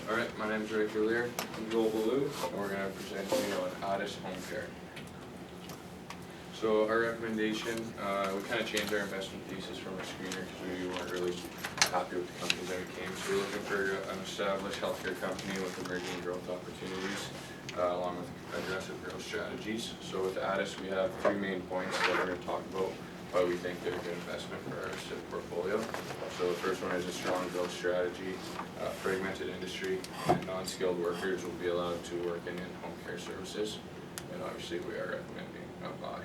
Alright, my name is Ray Coulier. I'm Joel Ballou. And we're going to present to you on Addus Homecare. So our recommendation, we kind of changed our investment thesis from our screener because we weren't really happy with the companies that we came. So we're looking for an established healthcare company with emerging growth opportunities, along with aggressive growth strategies. So with Addus, we have three main points that we're going to talk about why we think they're a good investment for our civic portfolio. So the first one is a strong growth strategy. Fragmented industry and non-skilled workers will be allowed to work in home care services, and obviously we are recommending a buy.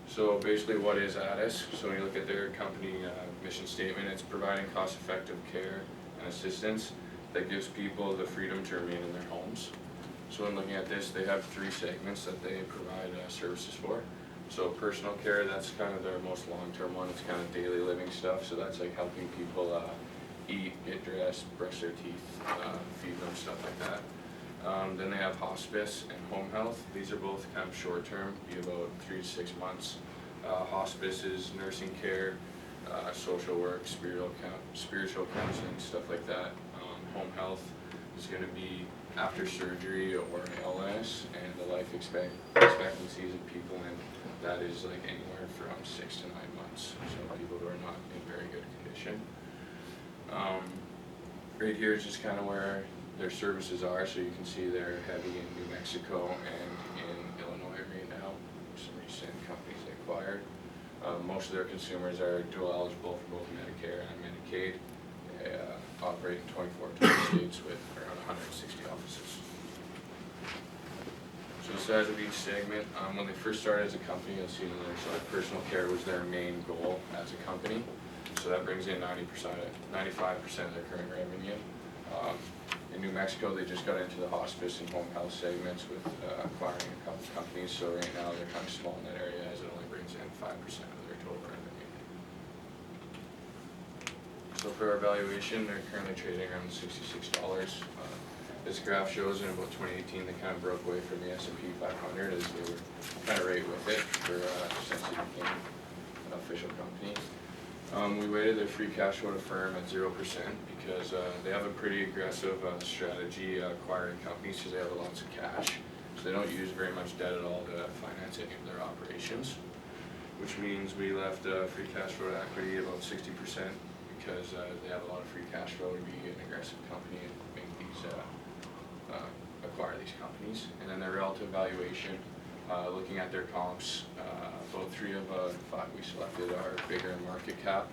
So basically, what is Addus? So when you look at their company mission statement, it's providing cost-effective care and assistance that gives people the freedom to remain in their homes. So when looking at this, they have three segments that they provide services for. So personal care, that's kind of their most long-term one. It's kind of daily living stuff. So that's like helping people eat, get dressed, brush their teeth, feed them, stuff like that. Then they have hospice and home health. These are both kind of short-term, be about 3 to 6 months. Hospice is nursing care, social work, spiritual counseling, stuff like that. Home health is going to be after surgery or an illness, and the life expectancies of people in that is like anywhere from 6 to 9 months. So people who are not in very good condition. Right here is just kind of where their services are. So you can see they're heavy in New Mexico and in Illinois right now. Some recent companies they acquired. Most of their consumers are dual eligible for both Medicare and Medicaid. They operate in 24 states with around 160 offices. So the size of each segment, when they first started as a company, you'll see that their personal care was their main goal as a company. So that brings in 95% of their current revenue. In New Mexico, they just got into the hospice and home health segments with acquiring a couple companies. So right now they're kind of small in that area, as it only brings in 5% of their total revenue. So for our valuation, they're currently trading around $66. This graph shows in about 2018 they kind of broke away from the S&P 500 as they were kind of right with it for since it became an official company. We weighted their free cash flow to firm at 0% because they have a pretty aggressive strategy acquiring companies because they have lots of cash. So they don't use very much debt at all to finance any of their operations, which means we left free cash flow to equity about 60% because they have a lot of free cash flow to be an aggressive company and make these acquire these companies. And then their relative valuation, looking at their comps, about 3 of 5 we selected are bigger in market cap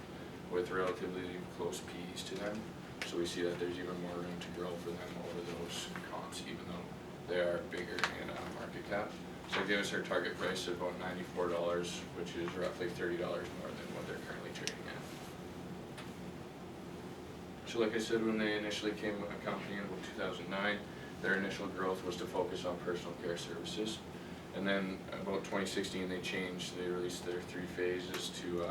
with relatively close PEs to them. So we see that there's even more room to grow for them over those comps, even though they are bigger in market cap. So it gave us our target price of about $94, which is roughly $30 more than what they're currently trading at. So like I said, when they initially came a company in about 2009, their initial growth was to focus on personal care services. And then about 2016 they changed, they released their 3 phases to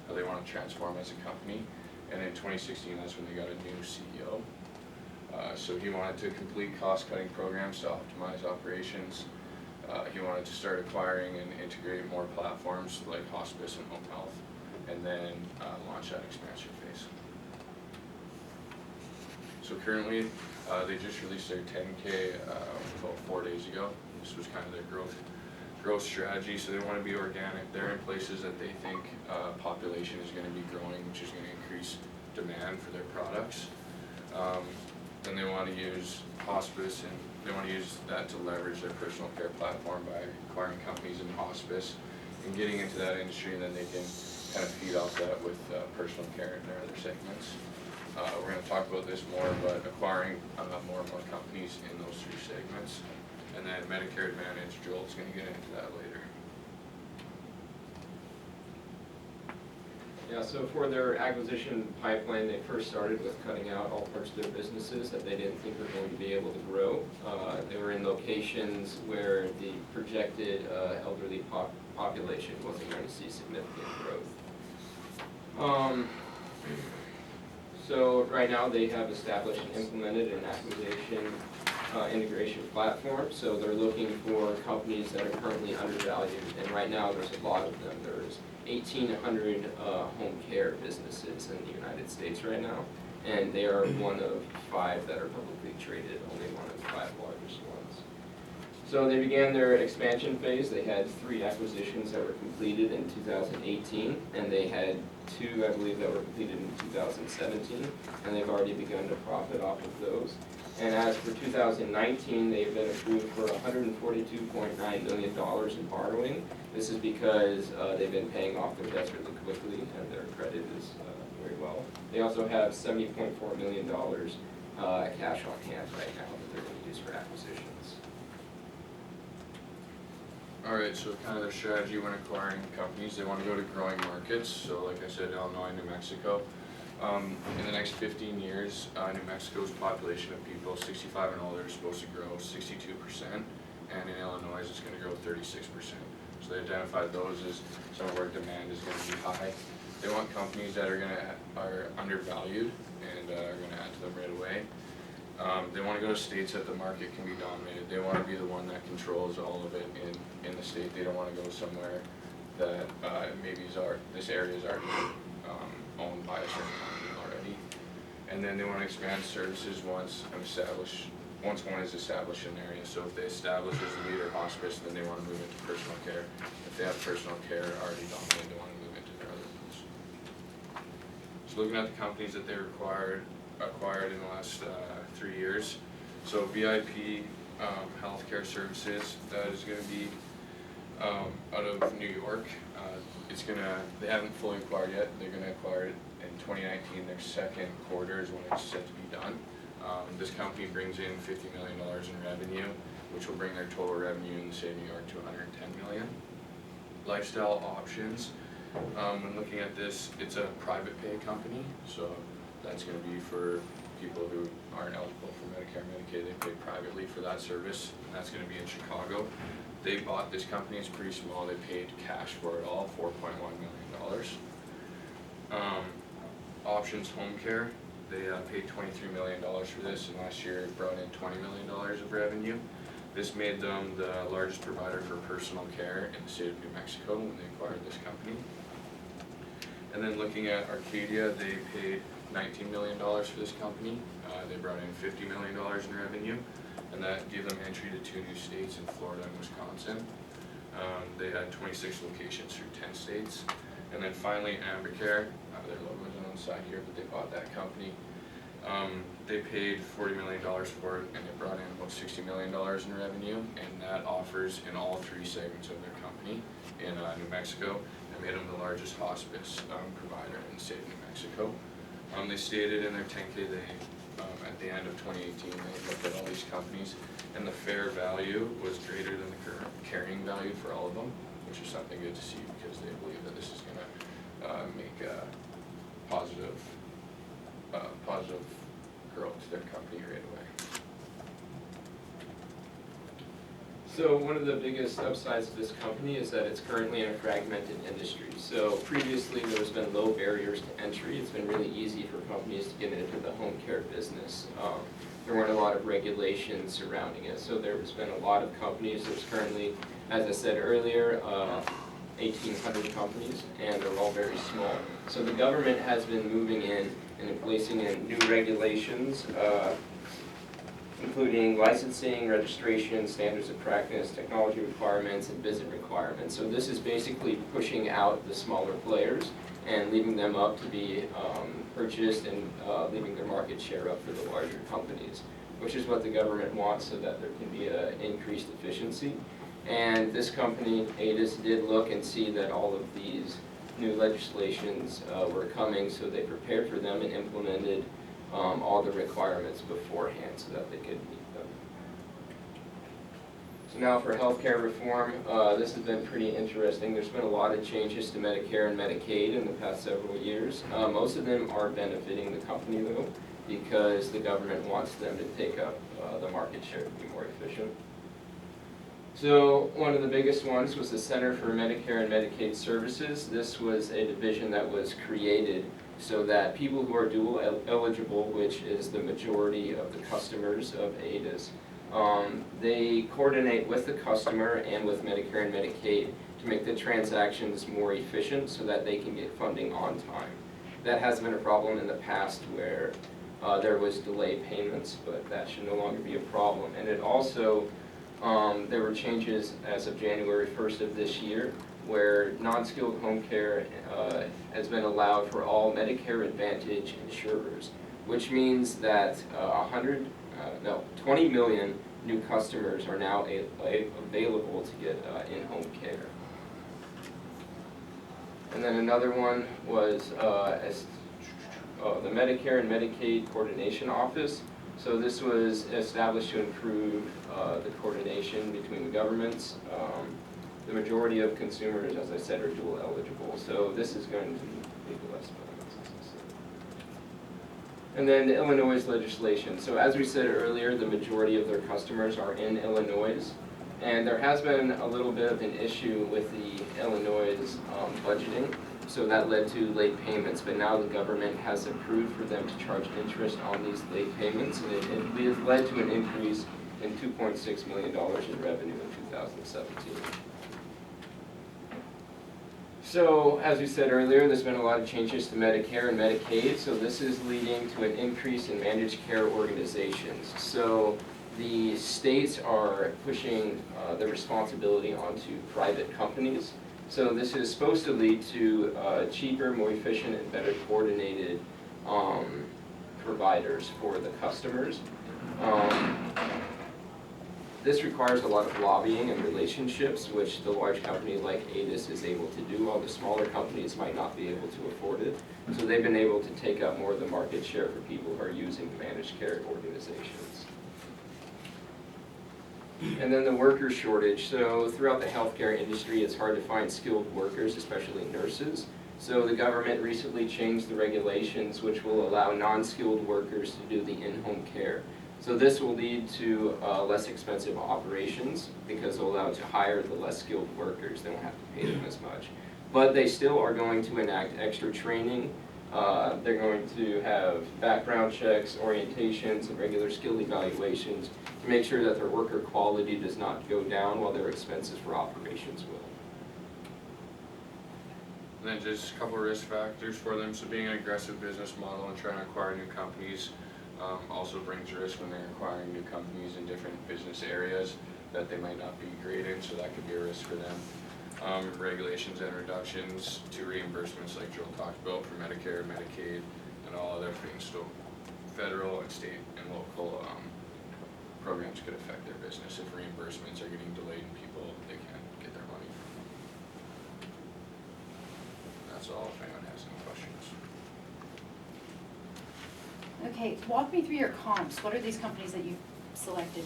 how they want to transform as a company. And in 2016 that's when they got a new CEO. So he wanted to complete cost-cutting programs to optimize operations. He wanted to start acquiring and integrate more platforms like hospice and home health, and then launch that expansion phase. So currently, they just released their 10K about 4 days ago. This was kind of their growth strategy. So they want to be organic. They're in places that they think population is going to be growing, which is going to increase demand for their products. Then they want to use hospice, and they want to use that to leverage their personal care platform by acquiring companies in hospice and getting into that industry, and then they can kind of feed off that with personal care in their other segments. We're going to talk about this more, but acquiring more and more companies in those 3 segments. And then Medicare Advantage, Joel's going to get into that later. Yeah, so for their acquisition pipeline, they first started with cutting out all parts of their businesses that they didn't think were going to be able to grow. They were in locations where the projected elderly population wasn't going to see significant growth. So right now they have established and implemented an acquisition integration platform. So they're looking for companies that are currently undervalued, and right now there's a lot of them. There's 1,800 home care businesses in the United States right now, and they are one of 5 that are publicly traded, only one of the 5 largest ones. So they began their expansion phase. They had 3 acquisitions that were completed in 2018, and they had 2, I believe, that were completed in 2017, and they've already begun to profit off of those. And as for 2019, they've been approved for $142.9 million in borrowing. This is because they've been paying off their debts really quickly, and their credit is very well. They also have $70.4 million cash on hand right now that they're going to use for acquisitions. Alright, so kind of their strategy when acquiring companies, they want to go to growing markets, so like I said, Illinois, New Mexico. In the next 15 years, New Mexico's population of people 65 and older is supposed to grow 62%, and in Illinois it's going to grow 36%. So they identified those as some of where demand is going to be high. They want companies that are undervalued and are going to add to them right away. They want to go to states that the market can be dominated. They want to be the one that controls all of it in the state. They don't want to go somewhere that maybe this area is already owned by a certain company already. And then they want to expand services once one is established in an area. So if they establish as a leader hospice, then they want to move into personal care. If they have personal care already dominated, they want to move into their other ones. So looking at the companies that they acquired in the last 3 years. So VIP Healthcare Services, that is going to be out of New York. They haven't fully acquired yet. They're going to acquire it in 2019. Their second quarter is when it's set to be done. This company brings in $50 million in revenue, which will bring their total revenue in the state of New York to $110 million. Lifestyle Options. When looking at this, it's a private pay company, so that's going to be for people who aren't eligible for Medicare and Medicaid. They pay privately for that service, and that's going to be in Chicago. They bought this company. It's pretty small. They paid cash for it all, $4.1 million. Addus Homecare. They paid $23 million for this, and last year it brought in $20 million of revenue. This made them the largest provider for personal care in the state of New Mexico when they acquired this company. And then looking at Arcadia, they paid $19 million for this company. They brought in $50 million in revenue, and that gave them entry to 2 new states in Florida and Wisconsin. They had 26 locations through 10 states. And then finally, Ambicare, their logo is on the side here, but they bought that company. They paid $40 million for it, and it brought in about $60 million in revenue, and that offers in all 3 segments of their company in New Mexico, and made them the largest hospice provider in the state of New Mexico. They stated in their 10K at the end of 2018, they looked at all these companies, and the fair value was greater than the current carrying value for all of them, which is something good to see because they believe that this is going to make positive growth to their company right away. So one of the biggest upsides of this company is that it's currently in a fragmented industry. So previously there's been low barriers to entry. It's been really easy for companies to get into the home care business. There weren't a lot of regulations surrounding it. So there's been a lot of companies. There's currently, as I said earlier, 1,800 companies, and they're all very small. So the government has been moving in and placing in new regulations, including licensing, registration, standards of practice, technology requirements, and visit requirements. So this is basically pushing out the smaller players and leaving them up to be purchased and leaving their market share up for the larger companies, which is what the government wants so that there can be an increased efficiency. And this company, Addus, did look and see that all of these new legislations were coming, so they prepared for them and implemented all the requirements beforehand so that they could meet them. So now for healthcare reform, this has been pretty interesting. There's been a lot of changes to Medicare and Medicaid in the past several years. Most of them are benefiting the company though, because the government wants them to take up the market share to be more efficient. So one of the biggest ones was the Center for Medicare and Medicaid Services. This was a division that was created so that people who are dual eligible, which is the majority of the customers of Addus, they coordinate with the customer and with Medicare and Medicaid to make the transactions more efficient so that they can get funding on time. That has been a problem in the past where there was delay payments, but that should no longer be a problem. And it also, there were changes as of January 1st of this year, where non-skilled home care has been allowed for all Medicare Advantage insurers, which means that 20 million new customers are now available to get in-home care. And then another one was the Medicare and Medicaid Coordination Office. So this was established to improve the coordination between the governments. The majority of consumers, as I said, are dual eligible. So this is going to be legalized. And then Illinois' legislation. So as we said earlier, the majority of their customers are in Illinois. And there has been a little bit of an issue with the Illinois' budgeting. So that led to late payments, but now the government has approved for them to charge interest on these late payments. And it led to an increase in $2.6 million in revenue in 2017. So, as we said earlier, there's been a lot of changes to Medicare and Medicaid, so this is leading to an increase in managed care organizations. So, the states are pushing the responsibility onto private companies. So, this is supposed to lead to cheaper, more efficient, and better coordinated providers for the customers. This requires a lot of lobbying and relationships, which the large company like Addus is able to do, while the smaller companies might not be able to afford it. So they've been able to take up more of the market share for people who are using managed care organizations. And then the worker shortage. So throughout the healthcare industry, it's hard to find skilled workers, especially nurses. So the government recently changed the regulations, which will allow non-skilled workers to do the in-home care. So this will lead to less expensive operations because they'll allow to hire the less skilled workers. They won't have to pay them as much. But they still are going to enact extra training. They're going to have background checks, orientations, and regular skill evaluations to make sure that their worker quality does not go down while their expenses for operations will. And then just a couple of risk factors for them. So being an aggressive business model and trying to acquire new companies also brings risk when they're acquiring new companies in different business areas that they might not be great in, so that could be a risk for them. Regulations and reductions to reimbursements like Joel talked about for Medicare, Medicaid, and all other things. So federal and state and local programs could affect their business if reimbursements are getting delayed and people, they can't get their money. That's all, if anyone has any questions. Okay, walk me through your comps. What are these companies that you've selected?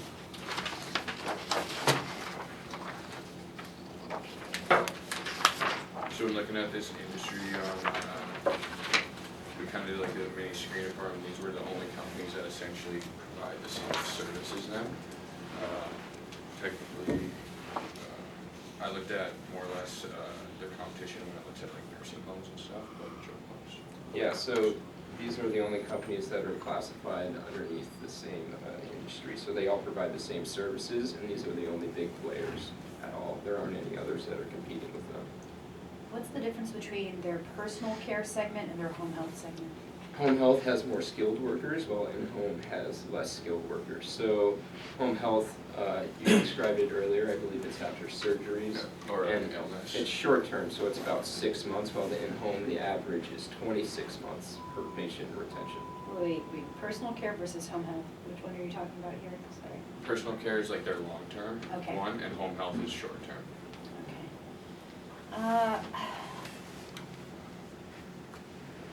So looking at this industry, we kind of did like a mini screener for them. These were the only companies that essentially provide the same services now. Technically, I looked at more or less the competition when I looked at like nursing homes and stuff, but job homes. Yeah, so these are the only companies that are classified underneath the same industry. So they all provide the same services, and these are the only big players at all. There aren't any others that are competing with them. What's the difference between their personal care segment and their home health segment? Home health has more skilled workers, while in-home has less skilled workers. So home health, you described it earlier, I believe it's after surgeries. Yeah, or and illness. It's short term, so it's about 6 months, while the in-home, the average is 26 months per patient retention. Wait, personal care versus home health. Which one are you talking about here? Sorry. Personal care is like their long-term Okay. one, and home health is short-term. Okay.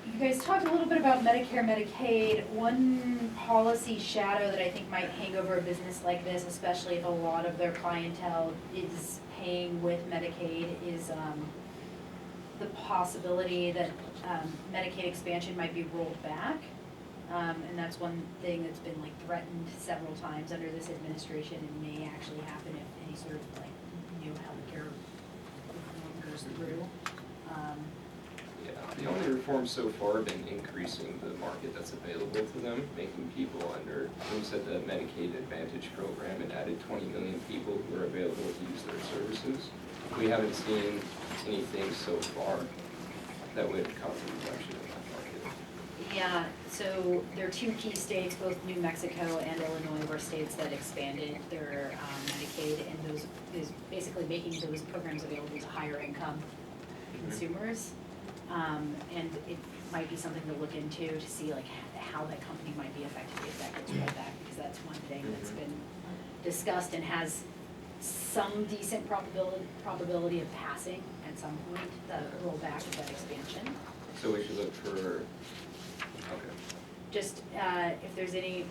You guys talked a little bit about Medicare, Medicaid. One policy shadow that I think might hang over a business like this, especially if a lot of their clientele is paying with Medicaid, is the possibility that Medicaid expansion might be rolled back. And that's one thing that's been like threatened several times under this administration and may actually happen if any sort of like new healthcare reform goes through. Yeah, the only reforms so far have been increasing the market that's available to them, making people under, we said the Medicaid Advantage program, it added 20 million people who are available to use their services. We haven't seen anything so far that would cause a reduction in that market. so there are two key states, both New Mexico and Illinois were states that expanded their Medicaid, and those is basically making those programs available to higher income consumers. And it might be something to look into to see like how that company might be affected if that gets rolled back, because that's one thing that's been discussed and has some decent probability of passing at some point, the rollback of that expansion. So we should look for, Just if there's any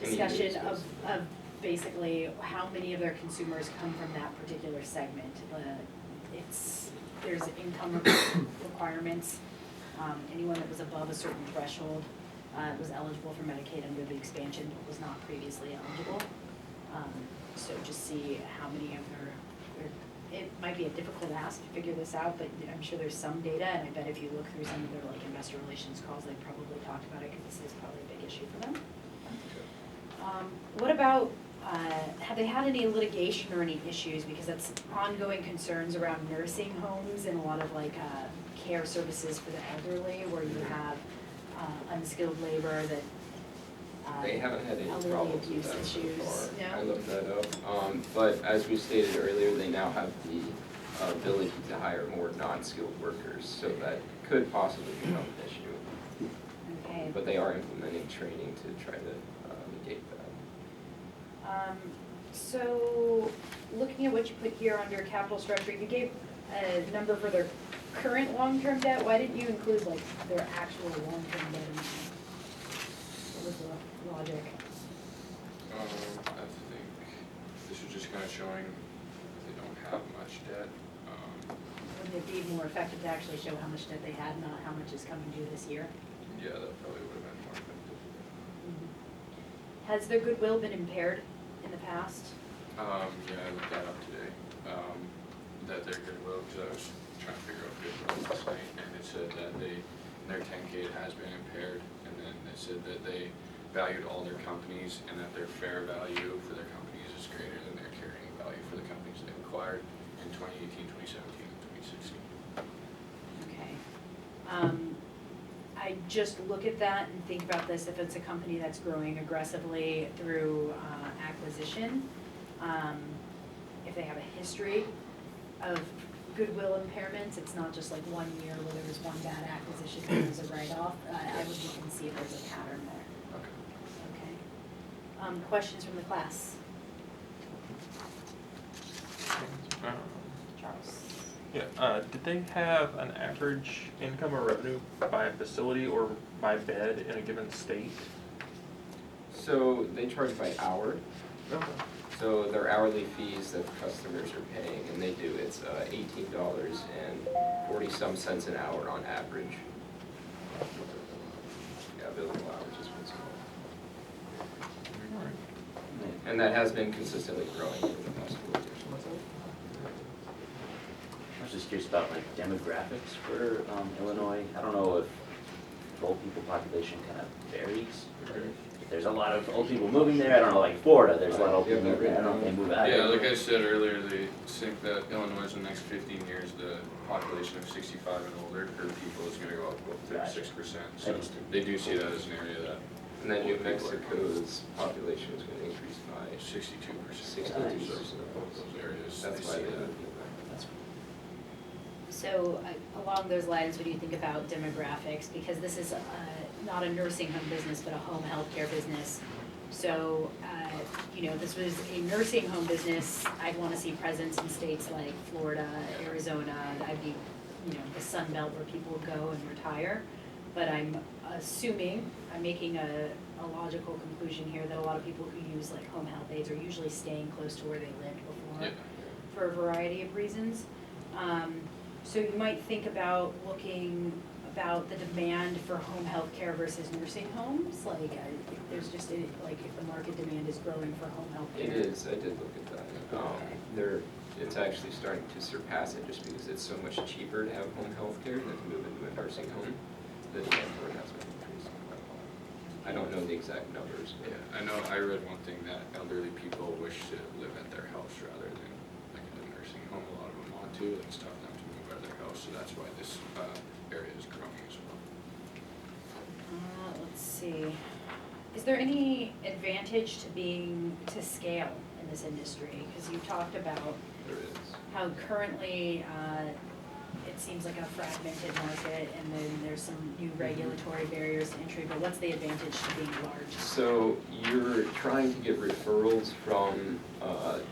discussion of basically how many of their consumers come from that particular segment. There's income requirements. Anyone that was above a certain threshold was eligible for Medicaid under the expansion, but was not previously eligible. So just see how many of it might be a difficult ask to figure this out, but I'm sure there's some data, and I bet if you look through some of their like investor relations calls, they probably talked about it, because this is probably a big issue for them. What about, have they had any litigation or any issues, because that's ongoing concerns around nursing homes and a lot of like care services for the elderly, where you have unskilled labor that they haven't had any elderly problems with abuse that so issues. far. No? I looked that up. But as we stated earlier, they now have the ability to hire more non-skilled workers, so that could possibly become an issue. Okay. But they are implementing training to try to negate that. So, looking at what you put here under capital structure, you gave a number for their current long-term debt. Why didn't you include like their actual long-term debt amount? What was the logic? I think this is just kind of showing they don't have much debt. Wouldn't it be more effective to actually show how much debt they had, not how much is coming due this year? Yeah, that probably would have been more effective. Has their goodwill been impaired in the past? Yeah, I looked that up today, that their goodwill, because I was trying to figure out goodwill last night, and it said that their 10K has been impaired, and then it said that they valued all their companies, and that their fair value for their companies is greater than their carrying value for the companies they acquired in 2018, 2017, and 2016. Okay. I just look at that and think about this, if it's a company that's growing aggressively through acquisition, if they have a history of goodwill impairments, it's not just like 1 year where there was one bad acquisition and there was a write-off, I would look and see if there's a pattern there. Okay. Questions from the class? Charles? Yeah, did they have an average income or revenue by facility or by bed in a given state? So they charge by hour. Okay. So their hourly fees that the customers are paying, and they do, it's $18 and 40-some cents an hour on average. Yeah, billable hours is what's called. And that has been consistently growing over the past 4 years. I was just curious about like demographics for Illinois. I don't know if old people population kind of varies. If there's a lot of old people moving there, I don't know, like Florida, there's a lot of old people moving there. I don't know if they move out. Yeah, like I said earlier, they think that Illinois in the next 15 years, the population of 65 and older per people is gonna go up about 36%. So they do see that as an area that. And then New Mexico's population is going to increase by 62%. 62%. Those areas, That's they why see they that. would. So along those lines, what do you think about demographics? Because this is not a nursing home business, but a home health care business. So, if this was a nursing home business, I'd want to see presence in states like Florida, Arizona. I'd be, the Sun Belt where people go and retire. But I'm assuming, I'm making a logical conclusion here that a lot of people who use like home health aides are usually staying close to where they lived before for a variety of reasons. So you might think about looking about the demand for home health care versus nursing homes, like if there's just if the market demand is growing for home health care. It is, I did look at that. It's actually starting to surpass it just because it's so much cheaper to have home health care than to move into a nursing home. The demand for it has been increasing quite a lot. I don't know the exact numbers. But Yeah, I know, I read one thing that elderly people wish to live at their house rather than like in a nursing home. A lot of them want to, and it's tough for them to move out of their house, so that's why this area is growing as well. Let's see. Is there any advantage to scale in this industry? Because you talked about There is. how currently, it seems like a fragmented market, and then there's some new regulatory barriers to entry, but what's the advantage to being large? So you're trying to get referrals from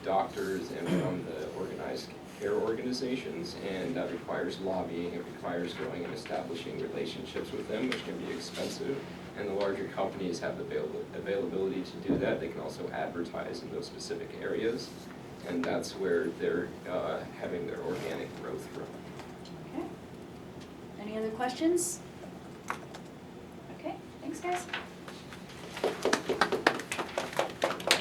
doctors and from the organized care organizations, and that requires lobbying, it requires going and establishing relationships with them, which can be expensive. And the larger companies have the availability to do that. They can also advertise in those specific areas, and that's where they're having their organic growth from. Okay. Any other questions? Okay, thanks guys.